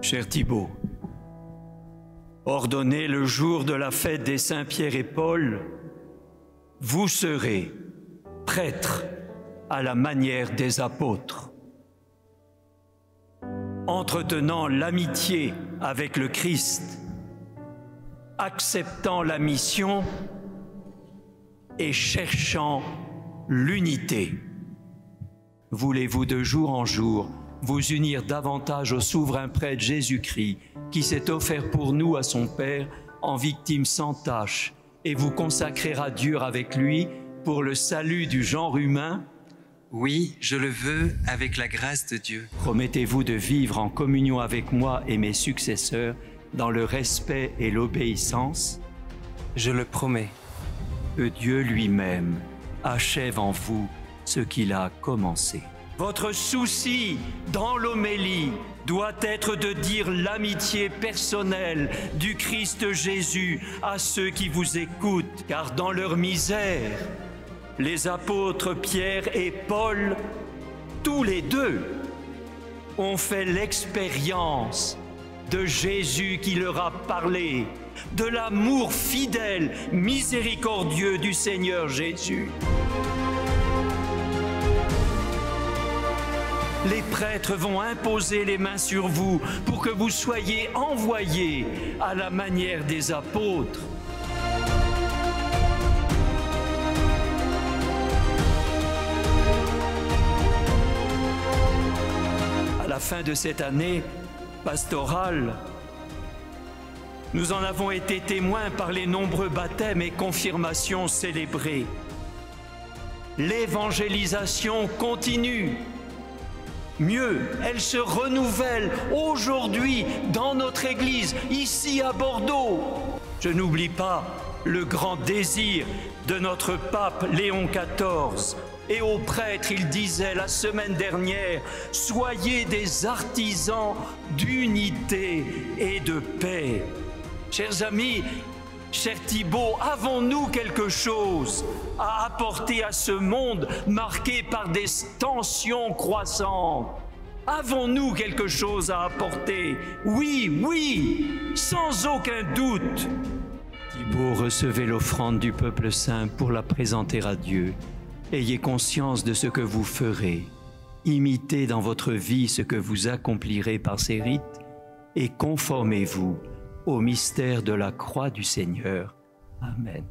Cher Thibaut, ordonné le jour de la fête des Saints Pierre et Paul, vous serez prêtre à la manière des apôtres, entretenant l'amitié avec le Christ, acceptant la mission et cherchant l'unité. Voulez-vous de jour en jour vous unir davantage au souverain prêtre Jésus-Christ qui s'est offert pour nous à son Père en victime sans tache et vous consacrer à Dieu avec lui pour le salut du genre humain? Oui, je le veux avec la grâce de Dieu. Promettez-vous de vivre en communion avec moi et mes successeurs dans le respect et l'obéissance? Je le promets. Que Dieu lui-même achève en vous ce qu'il a commencé. Votre souci dans l'homélie doit être de dire l'amitié personnelle du Christ Jésus à ceux qui vous écoutent, car dans leur misère, les apôtres Pierre et Paul, tous les deux, ont fait l'expérience de Jésus qui leur a parlé, de l'amour fidèle, miséricordieux du Seigneur Jésus. Les prêtres vont imposer les mains sur vous pour que vous soyez envoyés à la manière des apôtres. À la fin de cette année pastorale, nous en avons été témoins par les nombreux baptêmes et confirmations célébrées. L'évangélisation continue. Mieux, elle se renouvelle aujourd'hui dans notre Église, ici à Bordeaux. Je n'oublie pas le grand désir de notre pape Léon XIV. Et aux prêtres, il disait la semaine dernière, « Soyez des artisans d'unité et de paix ». Chers amis, cher Thibaut, avons-nous quelque chose à apporter à ce monde marqué par des tensions croissantes? Avons-nous quelque chose à apporter? Oui, oui, sans aucun doute. Thibaut, recevez l'offrande du peuple saint pour la présenter à Dieu. Ayez conscience de ce que vous ferez. Imitez dans votre vie ce que vous accomplirez par ces rites et conformez-vous au mystère de la croix du Seigneur. Amen.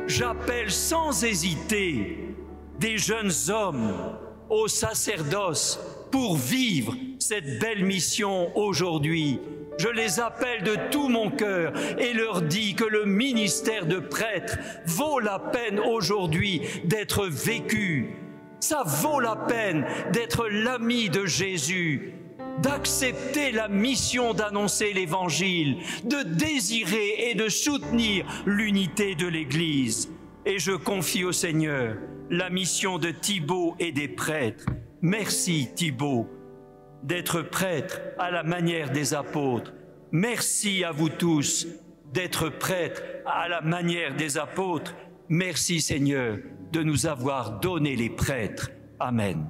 J'appelle sans hésiter des jeunes hommes au sacerdoce pour vivre cette belle mission aujourd'hui. Je les appelle de tout mon cœur et leur dis que le ministère de prêtre vaut la peine aujourd'hui d'être vécu. Ça vaut la peine d'être l'ami de Jésus, d'accepter la mission d'annoncer l'Évangile, de désirer et de soutenir l'unité de l'Église. Et je confie au Seigneur la mission de Thibaut et des prêtres. Merci Thibaut d'être prêtre à la manière des apôtres. Merci à vous tous d'être prêtres à la manière des apôtres. Merci Seigneur de nous avoir donné les prêtres. Amen.